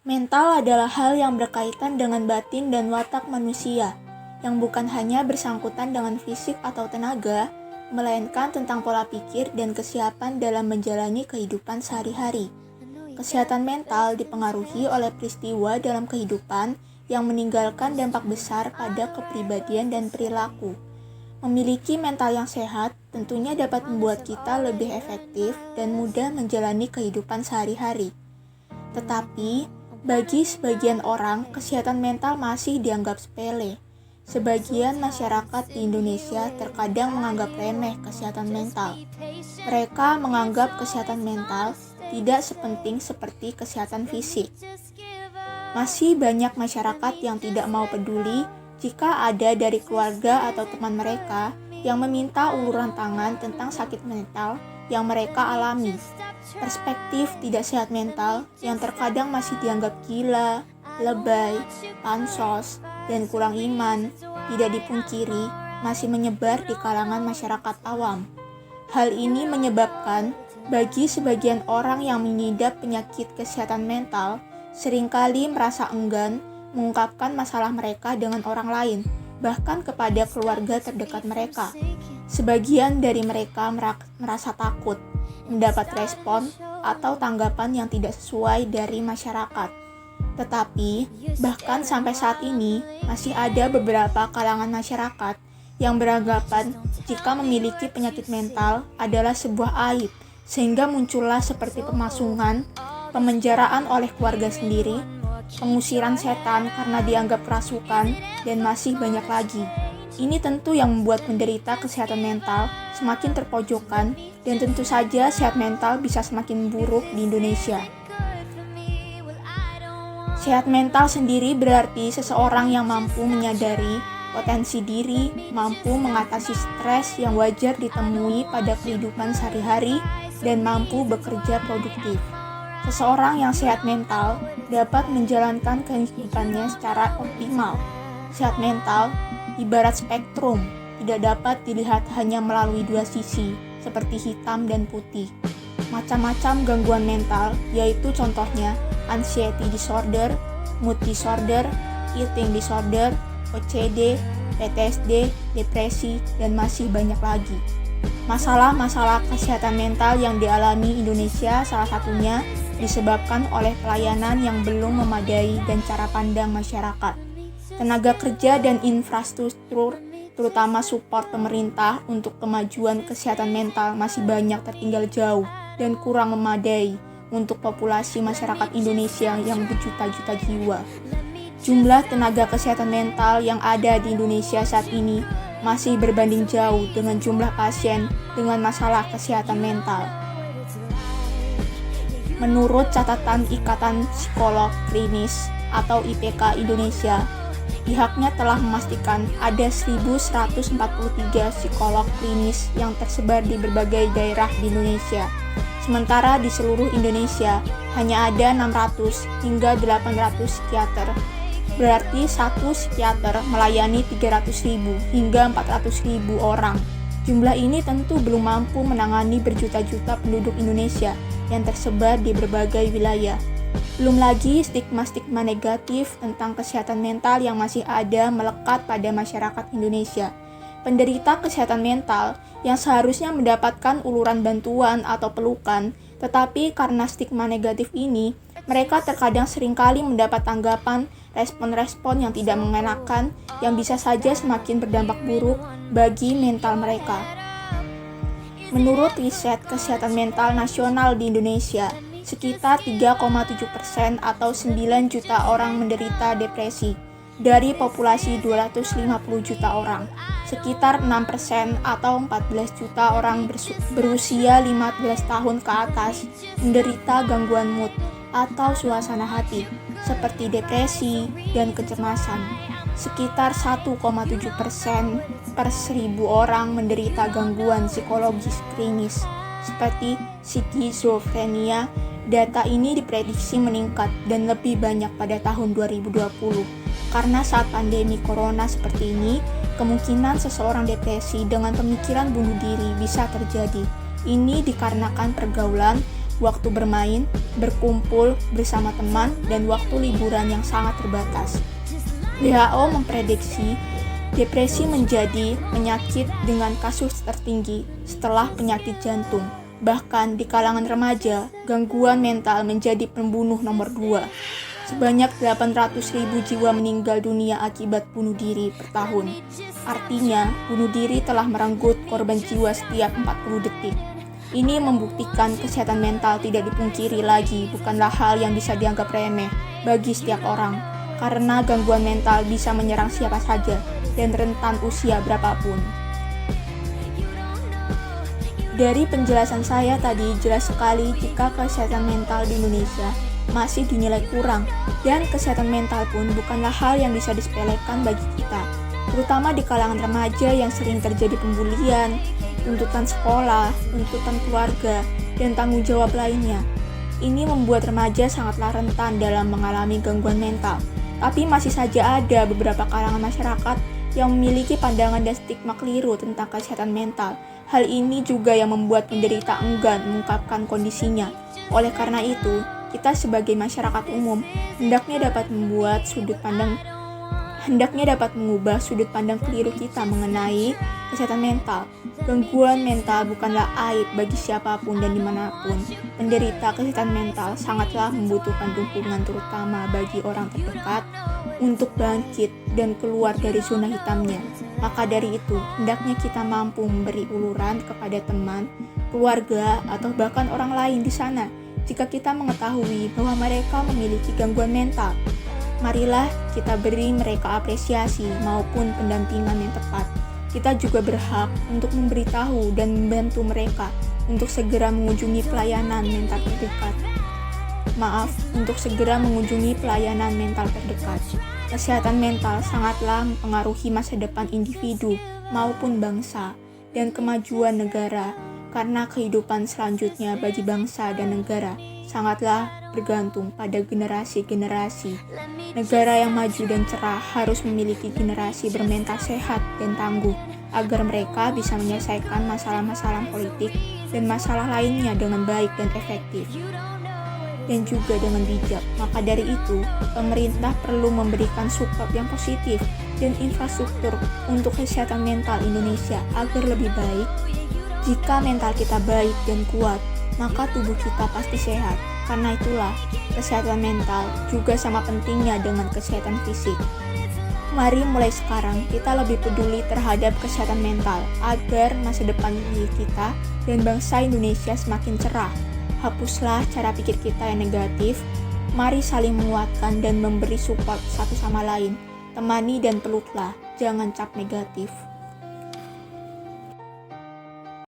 Mental adalah hal yang berkaitan dengan batin dan watak manusia, yang bukan hanya bersangkutan dengan fisik atau tenaga, melainkan tentang pola pikir dan kesiapan dalam menjalani kehidupan sehari-hari. Kesehatan mental dipengaruhi oleh peristiwa dalam kehidupan yang meninggalkan dampak besar pada kepribadian dan perilaku. Memiliki mental yang sehat tentunya dapat membuat kita lebih efektif dan mudah menjalani kehidupan sehari-hari. Tetapi, bagi sebagian orang, kesehatan mental masih dianggap sepele. Sebagian masyarakat di Indonesia terkadang menganggap remeh kesehatan mental. Mereka menganggap kesehatan mental tidak sepenting seperti kesehatan fisik. Masih banyak masyarakat yang tidak mau peduli jika ada dari keluarga atau teman mereka yang meminta uluran tangan tentang sakit mental yang mereka alami. Perspektif tidak sehat mental yang terkadang masih dianggap gila, lebay, pansos, dan kurang iman tidak dipungkiri masih menyebar di kalangan masyarakat awam. Hal ini menyebabkan bagi sebagian orang yang mengidap penyakit kesehatan mental seringkali merasa enggan mengungkapkan masalah mereka dengan orang lain, bahkan kepada keluarga terdekat mereka. Sebagian dari mereka merasa takut mendapat respon atau tanggapan yang tidak sesuai dari masyarakat. Tetapi, bahkan sampai saat ini, masih ada beberapa kalangan masyarakat yang beranggapan jika memiliki penyakit mental adalah sebuah aib, sehingga muncullah seperti pemasungan, pemenjaraan oleh keluarga sendiri, pengusiran setan karena dianggap kerasukan, dan masih banyak lagi. Ini tentu yang membuat penderita kesehatan mental semakin terpojokkan, dan tentu saja sehat mental bisa semakin buruk di Indonesia. Sehat mental sendiri berarti seseorang yang mampu menyadari potensi diri, mampu mengatasi stres yang wajar ditemui pada kehidupan sehari-hari, dan mampu bekerja produktif. Seseorang yang sehat mental dapat menjalankan kehidupannya secara optimal. Sehat mental ibarat spektrum, tidak dapat dilihat hanya melalui dua sisi, seperti hitam dan putih. Macam-macam gangguan mental, yaitu contohnya anxiety disorder, mood disorder, eating disorder, OCD, PTSD, depresi, dan masih banyak lagi. Masalah-masalah kesehatan mental yang dialami Indonesia salah satunya disebabkan oleh pelayanan yang belum memadai dan cara pandang masyarakat. Tenaga kerja dan infrastruktur, terutama support pemerintah untuk kemajuan kesehatan mental masih banyak tertinggal jauh dan kurang memadai untuk populasi masyarakat Indonesia yang berjuta-juta jiwa. Jumlah tenaga kesehatan mental yang ada di Indonesia saat ini masih berbanding jauh dengan jumlah pasien dengan masalah kesehatan mental. Menurut catatan Ikatan Psikolog Klinis atau IPK Indonesia, pihaknya telah memastikan ada 1.143 psikolog klinis yang tersebar di berbagai daerah di Indonesia. Sementara di seluruh Indonesia hanya ada 600 hingga 800 psikiater. Berarti satu psikiater melayani 300.000 hingga 400.000 orang. Jumlah ini tentu belum mampu menangani berjuta-juta penduduk Indonesia yang tersebar di berbagai wilayah. Belum lagi stigma-stigma negatif tentang kesehatan mental yang masih ada melekat pada masyarakat Indonesia. Penderita kesehatan mental yang seharusnya mendapatkan uluran bantuan atau pelukan, tetapi karena stigma negatif ini, mereka terkadang seringkali mendapat tanggapan respon-respon yang tidak mengenakan yang bisa saja semakin berdampak buruk bagi mental mereka. Menurut riset kesehatan mental nasional di Indonesia, sekitar 3,7% atau 9 juta orang menderita depresi dari populasi 250 juta orang. Sekitar 6% atau 14 juta orang berusia 15 tahun ke atas menderita gangguan mood atau suasana hati, seperti depresi dan kecemasan. Sekitar 1,7% per 1.000 orang menderita gangguan psikologis klinis, seperti skizofrenia. Data ini diprediksi meningkat dan lebih banyak pada tahun 2020. Karena saat pandemi corona seperti ini, kemungkinan seseorang depresi dengan pemikiran bunuh diri bisa terjadi. Ini dikarenakan pergaulan waktu bermain, berkumpul bersama teman, dan waktu liburan yang sangat terbatas. WHO memprediksi depresi menjadi penyakit dengan kasus tertinggi setelah penyakit jantung. Bahkan di kalangan remaja, gangguan mental menjadi pembunuh nomor 2. Sebanyak 800.000 jiwa meninggal dunia akibat bunuh diri per tahun. Artinya, bunuh diri telah merenggut korban jiwa setiap 40 detik. Ini membuktikan kesehatan mental tidak dipungkiri lagi bukanlah hal yang bisa dianggap remeh bagi setiap orang, karena gangguan mental bisa menyerang siapa saja dan rentan usia berapapun. Dari penjelasan saya tadi, jelas sekali jika kesehatan mental di Indonesia masih dinilai kurang, dan kesehatan mental pun bukanlah hal yang bisa disepelekan bagi kita, terutama di kalangan remaja yang sering terjadi pembulian, tuntutan sekolah, tuntutan keluarga, dan tanggung jawab lainnya. Ini membuat remaja sangatlah rentan dalam mengalami gangguan mental, tapi masih saja ada beberapa kalangan masyarakat yang memiliki pandangan dan stigma keliru tentang kesehatan mental. Hal ini juga yang membuat penderita enggan mengungkapkan kondisinya. Oleh karena itu, kita sebagai masyarakat umum hendaknya dapat mengubah sudut pandang keliru kita mengenai kesehatan mental. Gangguan mental bukanlah aib bagi siapapun dan dimanapun. Penderita kesehatan mental sangatlah membutuhkan dukungan, terutama bagi orang terdekat, untuk bangkit dan keluar dari zona hitamnya. Maka dari itu, hendaknya kita mampu memberi uluran kepada teman, keluarga, atau bahkan orang lain di sana jika kita mengetahui bahwa mereka memiliki gangguan mental. Marilah kita beri mereka apresiasi maupun pendampingan yang tepat. Kita juga berhak untuk memberitahu dan membantu mereka untuk segera mengunjungi pelayanan mental terdekat. Kesehatan mental sangatlah mempengaruhi masa depan individu maupun bangsa dan kemajuan negara, karena kehidupan selanjutnya bagi bangsa dan negara sangatlah bergantung pada generasi-generasi. Negara yang maju dan cerah harus memiliki generasi bermental sehat dan tangguh, agar mereka bisa menyelesaikan masalah-masalah politik dan masalah lainnya dengan baik dan efektif, dan juga dengan bijak. Maka dari itu, pemerintah perlu memberikan support yang positif dan infrastruktur untuk kesehatan mental Indonesia agar lebih baik. Jika mental kita baik dan kuat, maka tubuh kita pasti sehat. Karena itulah, kesehatan mental juga sama pentingnya dengan kesehatan fisik. Mari mulai sekarang kita lebih peduli terhadap kesehatan mental agar masa depan kita dan bangsa Indonesia semakin cerah. Hapuslah cara pikir kita yang negatif. Mari saling menguatkan dan memberi support satu sama lain. Temani dan peluklah, jangan cap negatif.